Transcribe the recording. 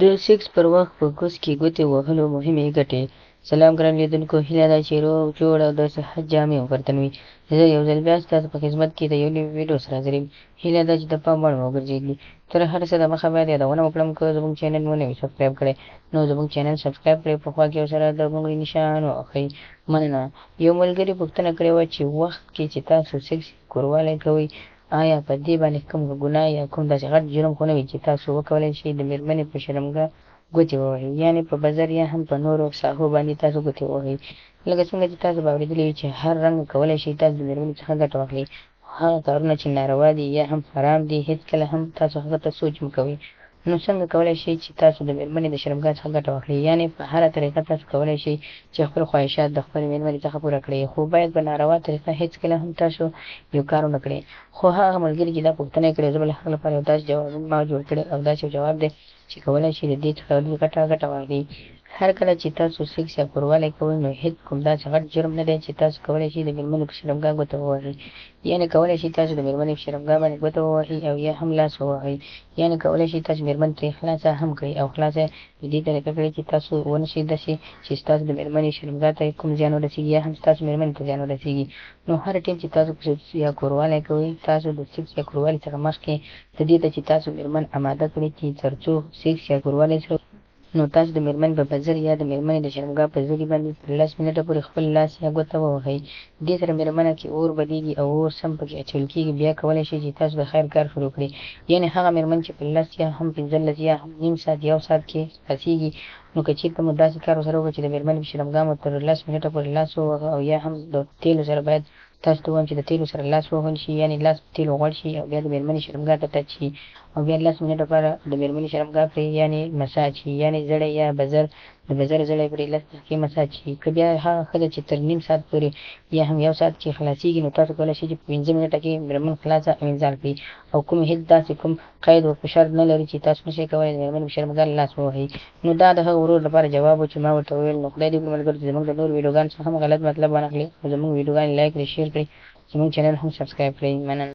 د سیکس پر وخت په کوس کې ګوتې وهلو مهمې ګټې. سلام ګران لیدونکو، هیله ده چې روغ جوړ او د صحت جامې وبرتن وي. زه یو ځل بیا ستاسو په خدمت کې د یو نوي ویډیو سره حاضر یم. هیله ده چې د پام وړ مو وګرځېږي. تر هر څه دمخه باید یادونه وکړم که زموږ چینل مو نه وي سبسکرایب کړی نو زموږ چینل سبسکرایب کړئ، په خوا کې ورسره د موږ نشان ووهئ. مننه. یو ملګري پوښتنه کړې وه چې وخت کې چې تاسو سیکس کوروالی کوئ، آیا په دې باندې کوم ګناه یا کوم داسې غټ جرم خو نه وي چې تاسو وکولی شئ د مېرمنې په شرمګاه ګوتې ووهئ، یعنې په بزر یا هم په نورو ساحو باندې تاسو ګوتې ووهئ. لکه څنګه چې تاسو به اورېدلي وي چې هر رنګ کولی شئ تاسو د مېرمنې څخه ګټه واخلئ. هغه کارونه چې ناروا دي یا هم حرام دي هېڅکله هم تاسو هغه ته سوچ مه کوئ. نو څنګه کولی شئ چې تاسو د مېرمنې د شرمګاه څخه ګټه واخلئ؟ یعنې په هره طریقه تاسو کولی شئ چې خپل خواهشات د خپلې مېرمنې څخه پوره کړئ، خو باید په ناروا طریقه هېڅکله هم تاسو یو کار ونه کړئ. خو هغه ملګري چې دا پوښتنه یې کړې، زه به له هغه لپاره یو داسې جوابنامه جوړ کړی او داسې یو جواب دی چې کولی شي د دې څخه ډېر ګټه واخلي. هر کله چې تاسو سیکس یا کوروالی کوئ نو هېڅ کوم داسې غټ جرم نه دی چې تاسو کولی شئ د مېرمنې په شرمګاه ګوته ووهئ. یعنې کولی شئ تاسو د مېرمنې په شرمګاه باندې ګوته ووهئ او یا هم لاس ووهئ. یعنې کولی شئ تاسو مېرمن ترې خلاصه هم کړئ او خلاصه یې په دې طریقه کړئ چې تاسو ونه شئ داسې چې ستاسو د مېرمنې شرمګاه ته کوم زیان ورسېږي یا هم ستاسو مېرمنې ته زیان ورسېږي. نو هر ټیم چې تاسو سیکس یا کوروالی کوئ، تاسو د سیکس یا کوروالي څخه مخکې د دې ته چې تاسو مېرمن اماده کړئ چې تر څو سیکس یا کوروالی سره نو تاسو د مېرمنې په بزر یا د مېرمنې د شرمګاه په زړي باندې تر 10 منټه پورې خپل لاس یا ګوته ووهئ. دې سره مېرمنه کې اور بلیږي او اور سم پکې اچول کېږي. بیا کولی شئ چې تاسو د خیر کار شروع کړئ. یعنې هغه مېرمن چې په 10 یا هم 15 یا هم نیم ساعت یو ساعت کې خلاصېږي، نو که چېرته مو داسې کار ورسره وکړئ چې د مېرمنې په شرمګاه مو تر 10 منټه پورې لاس ووهه او یا هم د تیلو سره باید تاسو ته ووایم چې د تیلو سره لاس ووهل شي، یعنې لاس په تیلو غوړ شي او بیا د مېرمنې شرمګاه ته ټچ شي او بیا 10 منټه لپاره د مېرمنې شرمګاه پرې یعنې مساج شي، یعنې زړی یا بزر د بزر زړی پرې 10 دقیقې مساج شي. که بیا هغه ښځه چې تر نیم ساعت پورې یا هم یو ساعت کې خلاصېږي، نو تاسو کولی شئ چې په 15 منټه کې مېرمن خلاصه او انزال کړئ او کوم هېڅ داسې کوم قید او شرط نه لري چې تاسو نشئ کولی د مېرمنې په شرمګاه لاس ووهئ. نو دا د هغه ورور لپاره جواب و چې ما ورته وویل. نو خدای دې وکړي ملګرو چې زموږ د نورو ویډیوګانو څخه هم غلط مطلب وانخلئ او زموږ ویډیوګانې لایک کړئ، شیر کړئ، زموږ چینل هم سبسکرایب کړئ. مننه.